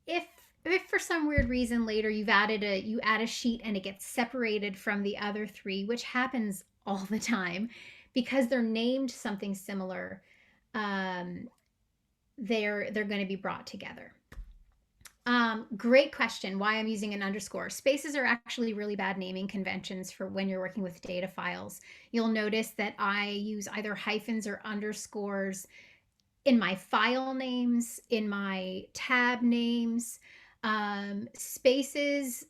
if for some weird reason later you add a sheet and it gets separated from the other 3, which happens all the time because they're named something similar, they're going to be brought together. Great question. Why I'm using an underscore. Spaces are actually really bad naming conventions for when you're working with data files. You'll notice that I use either hyphens or underscores in my file names, in my tab names. Spaces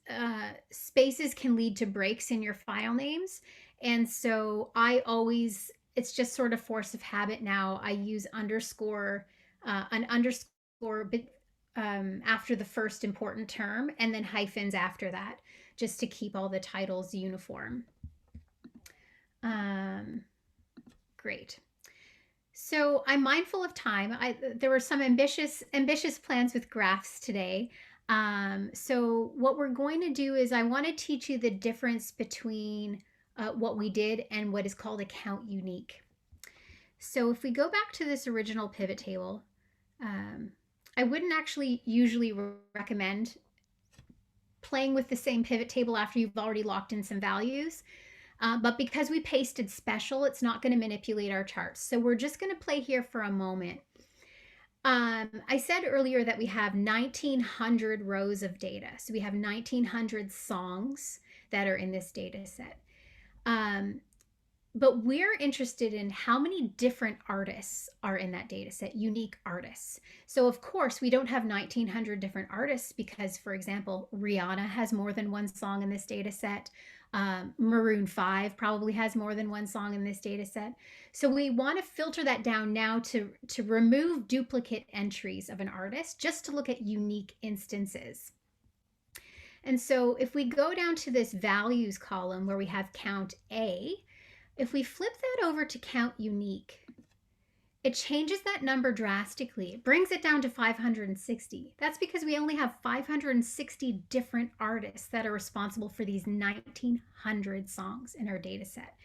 can lead to breaks in your file names. And so it's just sort of force of habit now. I use underscore, an underscore, but after the first important term, and then hyphens after that, just to keep all the titles uniform. Great. So I'm mindful of time. There were some ambitious plans with graphs today. So what we're going to do is I want to teach you the difference between what we did and what is called a count unique. So if we go back to this original pivot table, I wouldn't actually usually recommend playing with the same pivot table after you've already locked in some values. But because we pasted special, it's not going to manipulate our charts. So we're just going to play here for a moment. I said earlier that we have 1,900 rows of data. So we have 1,900 songs that are in this data set. But we're interested in how many different artists are in that data set, unique artists. So of course, we don't have 1,900 different artists because, for example, Rihanna has more than one song in this data set. Maroon 5 probably has more than one song in this data set. So we want to filter that down now to remove duplicate entries of an artist, just to look at unique instances. And so if we go down to this values column where we have count A, if we flip that over to count unique, it changes that number drastically. It brings it down to 560. That's because we only have 560 different artists that are responsible for these 1,900 songs in our data set.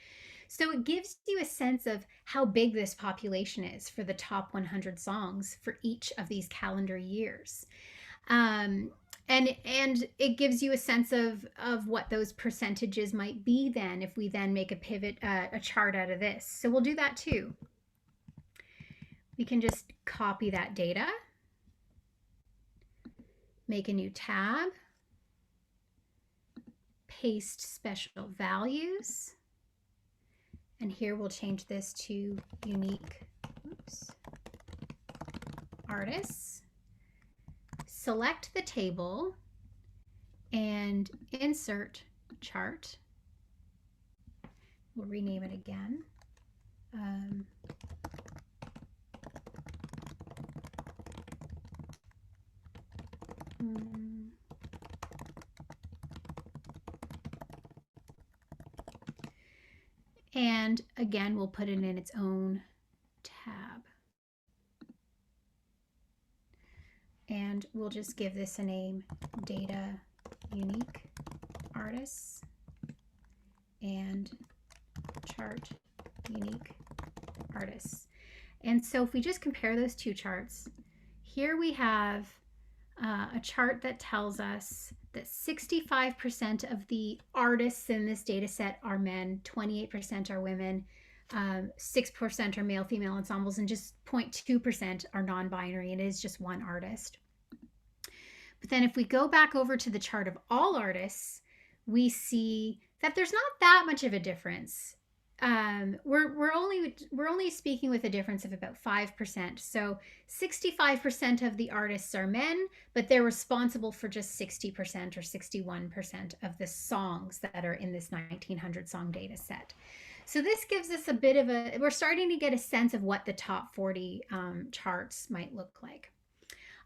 So it gives you a sense of how big this population is for the top 100 songs for each of these calendar years. And it gives you a sense of what those percentages might be then if we then make a pivot, a chart out of this. So we'll do that too. We can just copy that data, make a new tab, paste special values, and here we'll change this to unique artists. Select the table and insert chart. We'll rename it again. And again, we'll put it in its own tab. And we'll just give this a name, data unique artists and chart unique artists. And so if we just compare those two charts, here we have a chart that tells us that 65% of the artists in this data set are men, 28% are women, 6% are male-female ensembles, and just 0.2% are non-binary, and it is just one artist. But then if we go back over to the chart of all artists, we see that there's not that much of a difference. We're only speaking with a difference of about 5%. So 65% of the artists are men, but they're responsible for just 60% or 61% of the songs that are in this 1,900 song data set. So this gives us a bit of we're starting to get a sense of what the top 40 charts might look like.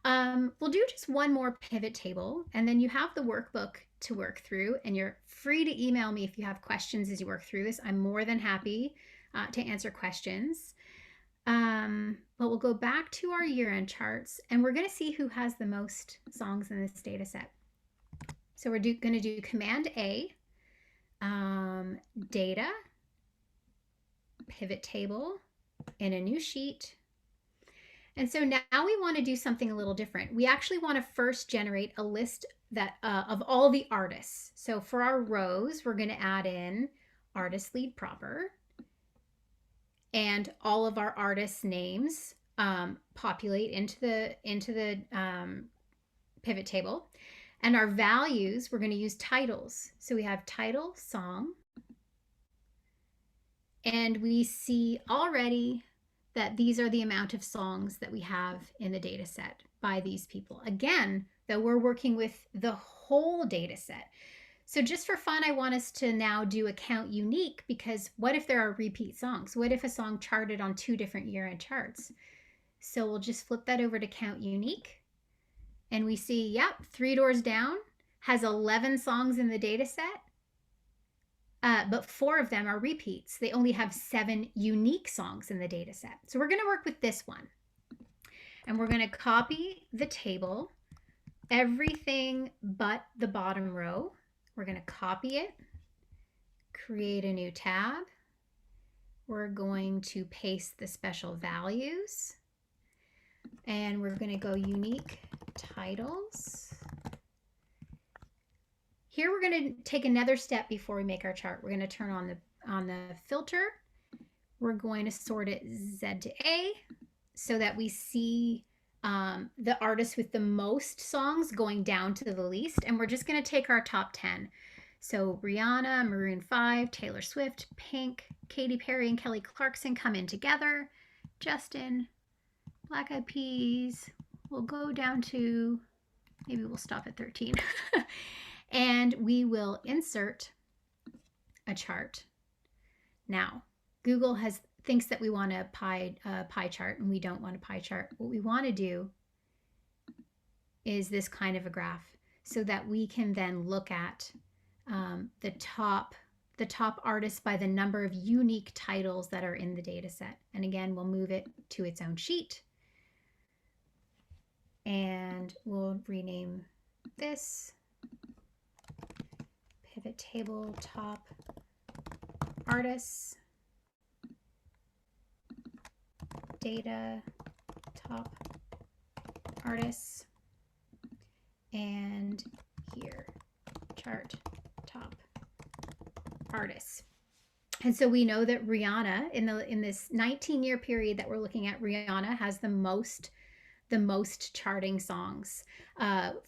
We'll do just one more pivot table, and then you have the workbook to work through, and you're free to email me if you have questions as you work through this. I'm more than happy to answer questions. But we'll go back to our year-end charts, and we're going to see who has the most songs in this data set. So we're going to do Command A, data, pivot table in a new sheet. And so now we want to do something a little different. We actually want to first generate a list that of all the artists. So for our rows, we're going to add in artist lead proper, and all of our artists' names populate into the pivot table. And our values, we're going to use titles. So we have title, song, and we see already that these are the amount of songs that we have in the data set by these people. Again, though, we're working with the whole data set. So just for fun, I want us to now do a count unique, because what if there are repeat songs? What if a song charted on 2 different year-end charts? So we'll just flip that over to count unique. And we see, yep, Three Doors Down has 11 songs in the data set, but 4 of them are repeats. They only have 7 unique songs in the data set. So we're going to work with this one. And we're going to copy the table, everything but the bottom row. We're going to copy it, create a new tab. We're going to paste the special values, and we're going to go unique titles. Here we're going to take another step before we make our chart. We're going to turn on the filter. We're going to sort it Z to A so that we see the artists with the most songs going down to the least. And we're just going to take our top 10. So Rihanna, Maroon 5, Taylor Swift, Pink, Katy Perry, and Kelly Clarkson come in together. Justin, Black Eyed Peas. We'll go down to, maybe we'll stop at 13. And we will insert a chart. Now, Google thinks that we want a pie chart, and we don't want a pie chart. What we want to do is this kind of a graph so that we can then look at the top artists by the number of unique titles that are in the data set. And again, we'll move it to its own sheet. And we'll rename this pivot table top artists, data top artists, and here chart top artists. And so we know that Rihanna in this 19-year period that we're looking at, Rihanna has the most charting songs,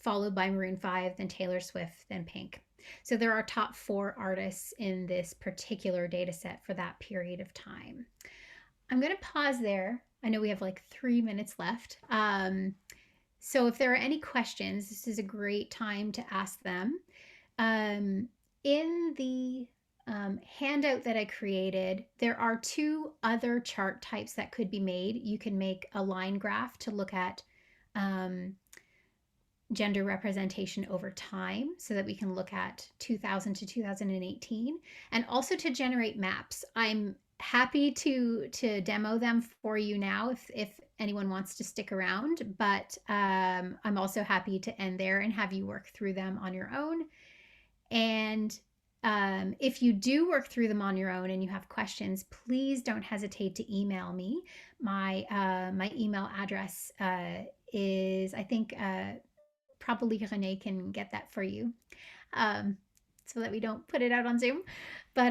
followed by Maroon 5, then Taylor Swift, then Pink. So there are top 4 artists in this particular data set for that period of time. I'm going to pause there. I know we have like 3 minutes left. So if there are any questions, this is a great time to ask them. In the handout that I created, there are 2 other chart types that could be made. You can make a line graph to look at gender representation over time so that we can look at 2000 to 2018, and also to generate maps. I'm happy to demo them for you now if anyone wants to stick around, but I'm also happy to end there and have you work through them on your own. And if you do work through them on your own and you have questions, please don't hesitate to email me. My email address is, I think, probably Renee can get that for you, so that we don't put it out on Zoom. But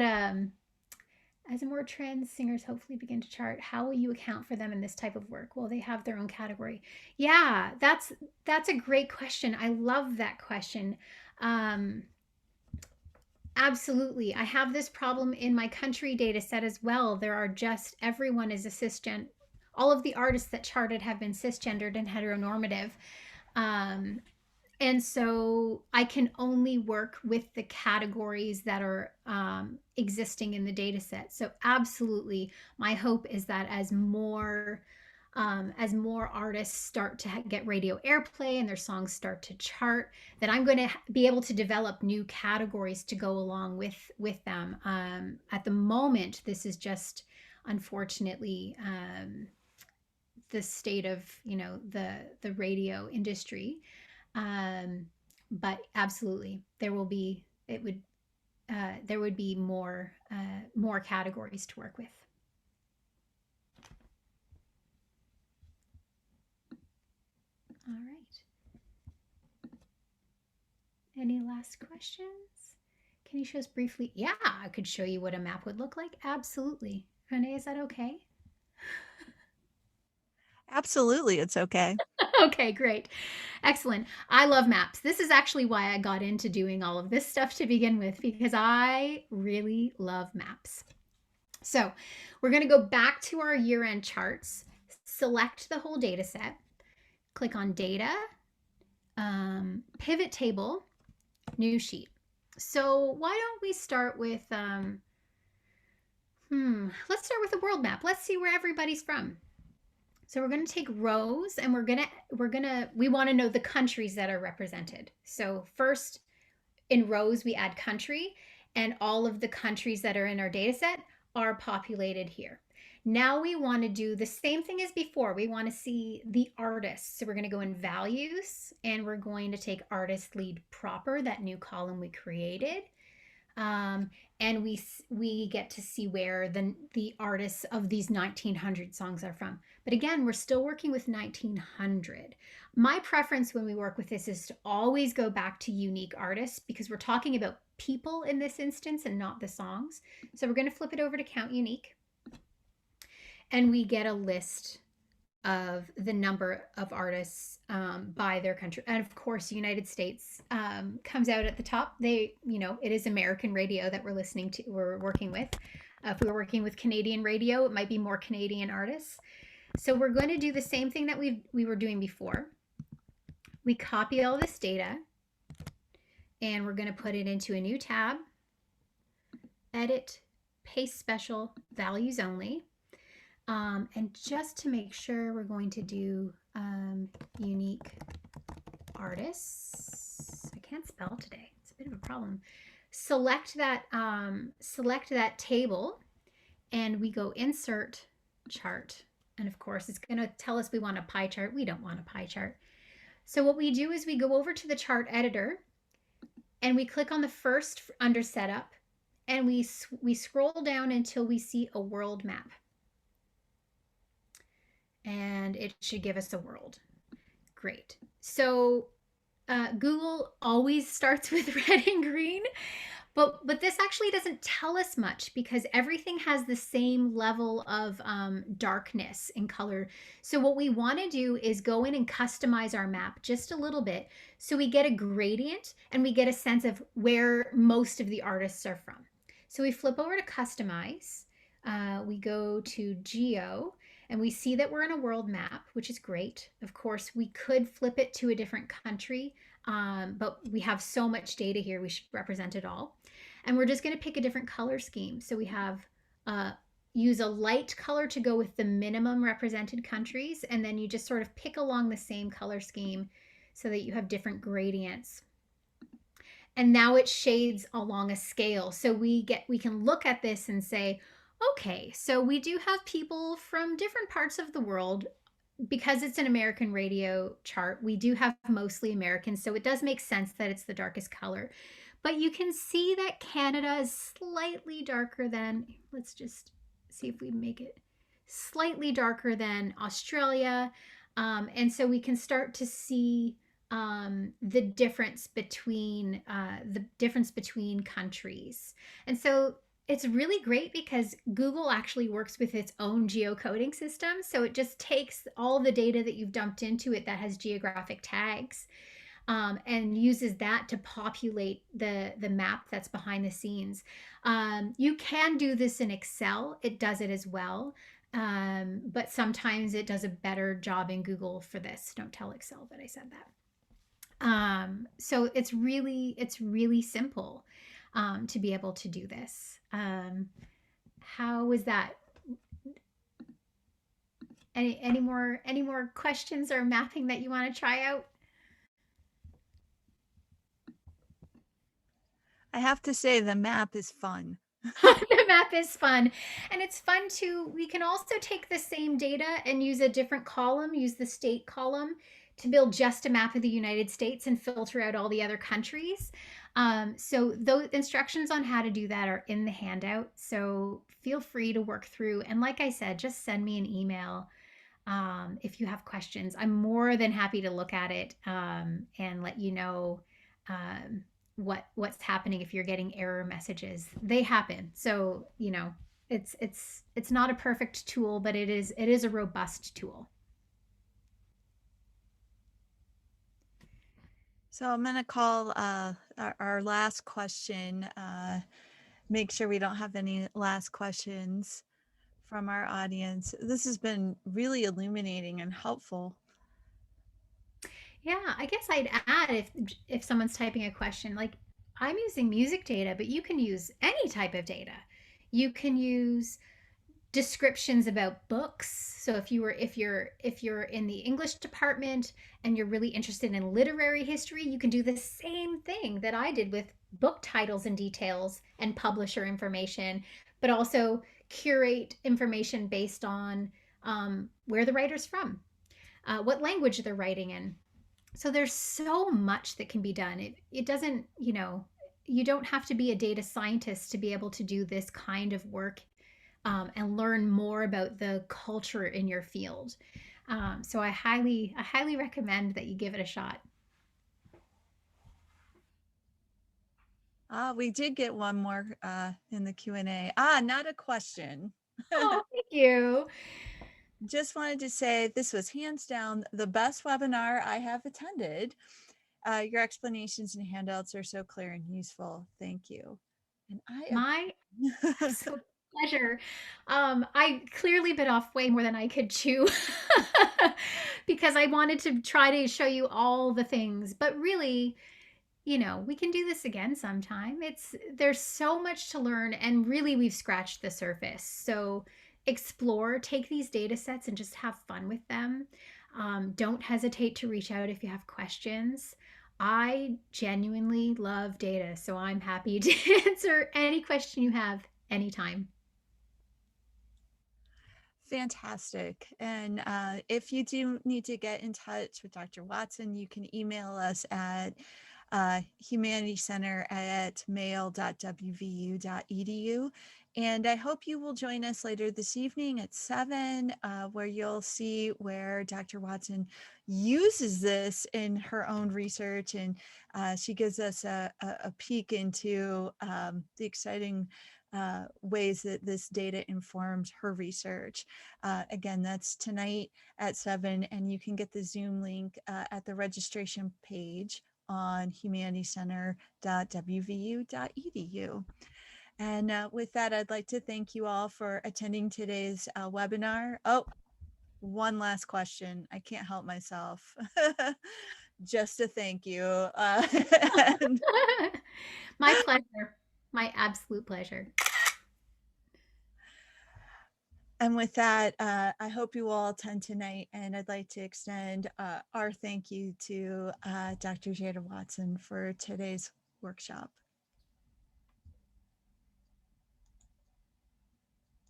as more trends singers hopefully begin to chart, how will you account for them in this type of work? Will they have their own category? Yeah, that's a great question. I love that question. Absolutely. I have this problem in my country data set as well. There are just, everyone is a cisgender. All of the artists that charted have been cisgendered and heteronormative. And so I can only work with the categories that are existing in the data set. So absolutely, my hope is that as more artists start to get radio airplay and their songs start to chart, that I'm going to be able to develop new categories to go along with them. At the moment, this is just, unfortunately, the state of, the radio industry. But absolutely, there would be more categories to work with. All right. Any last questions? Can you show us briefly? Yeah, I could show you what a map would look like. Absolutely. Renee, is that okay? Absolutely, it's okay. Okay, great. Excellent. I love maps. This is actually why I got into doing all of this stuff to begin with, because I really love maps. So we're going to go back to our year-end charts, select the whole data set, click on Data, Pivot Table, New Sheet. So why don't we start with, let's start with the world map. Let's see where everybody's from. So we're going to take rows and we want to know the countries that are represented. So first in rows we add country, and all of the countries that are in our data set are populated here. Now we want to do the same thing as before. We want to see the artists. So we're going to go in values and we're going to take artist lead proper, that new column we created. Um, and we get to see where the artists of these 1900 songs are from. But again, we're still working with 1900. My preference when we work with this is to always go back to unique artists, because we're talking about people in this instance and not the songs. So we're going to flip it over to count unique, and we get a list of the number of artists by their country. And of course, United States comes out at the top. It is American radio that we're working with. If we were working with Canadian radio, it might be more Canadian artists. So we're going to do the same thing that we were doing before. We copy all this data and we're going to put it into a new tab, edit, paste special, values only. And just to make sure, we're going to do unique artists. I can't spell today. It's a bit of a problem. Select that table, and we go insert chart. And of course, it's going to tell us we want a pie chart. We don't want a pie chart. So what we do is we go over to the chart editor, and we click on the first under setup, and we scroll down until we see a world map. And it should give us a world. Great. So Google always starts with red and green, but this actually doesn't tell us much, because everything has the same level of darkness and color. So what we want to do is go in and customize our map just a little bit, so we get a gradient and we get a sense of where most of the artists are from. So we flip over to customize. We go to geo, and we see that we're in a world map, which is great. Of course, we could flip it to a different country, but we have so much data here, we should represent it all. And we're just going to pick a different color scheme. So we have use a light color to go with the minimum represented countries, and then you just sort of pick along the same color scheme so that you have different gradients. And now it shades along a scale. So we can look at this and say, okay, so we do have people from different parts of the world. Because it's an American radio chart, we do have mostly Americans, so it does make sense that it's the darkest color. But you can see that Canada is slightly darker than, let's just see if we make it slightly darker than Australia. And so we can start to see the difference between countries. And so it's really great because Google actually works with its own geocoding system. So it just takes all the data that you've dumped into it that has geographic tags, and uses that to populate the map that's behind the scenes. You can do this in Excel. It does it as well. But sometimes it does a better job in Google for this. Don't tell Excel that I said that. So it's really simple to be able to do this. How was that? Any more questions or mapping that you want to try out? I have to say the map is fun. The map is fun, and it's fun to, we can also take the same data and use a different column, use the state column to build just a map of the United States and filter out all the other countries. So those instructions on how to do that are in the handout. So feel free to work through. And like I said, just send me an email if you have questions. I'm more than happy to look at it and let you know what's happening if you're getting error messages. They happen. So, it's not a perfect tool, but it is a robust tool. So I'm going to call our last question. Make sure we don't have any last questions from our audience. This has been really illuminating and helpful. Yeah, I guess I'd add, if someone's typing a question, like, I'm using music data, but you can use any type of data. You can use descriptions about books. So if you're in the English department and you're really interested in literary history, you can do the same thing that I did with book titles and details and publisher information, but also curate information based on where the writer's from, what language they're writing in. So there's so much that can be done. It doesn't, you don't have to be a data scientist to be able to do this kind of work, and learn more about the culture in your field. So I highly recommend that you give it a shot. We did get one more in the Q&A. Not a question. Oh, thank you. Just wanted to say this was hands down the best webinar I have attended. Your explanations and handouts are so clear and useful. Thank you. And I My agree. absolute pleasure. I clearly bit off way more than I could chew because I wanted to try to show you all the things, but really, we can do this again sometime. There's so much to learn, and really we've scratched the surface. So explore, take these data sets and just have fun with them. Don't hesitate to reach out if you have questions. I genuinely love data, so I'm happy to answer any question you have anytime. Fantastic. And if you do need to get in touch with Dr. Watson, you can email us at humanityscenter@mail.wvu.edu. And I hope you will join us later this evening at 7, where you'll see where Dr. Watson uses this in her own research. And she gives us a peek into the exciting ways that this data informed her research. Again, that's tonight at 7, and you can get the Zoom link at the registration page on humanityscenter.wvu.edu. And with that, I'd like to thank you all for attending today's webinar. Oh, one last question. I can't help myself. Just a thank you. And, My pleasure. My absolute pleasure. and with that, I hope you all attend tonight. And I'd like to extend our thank you to Dr. Jada Watson for today's workshop.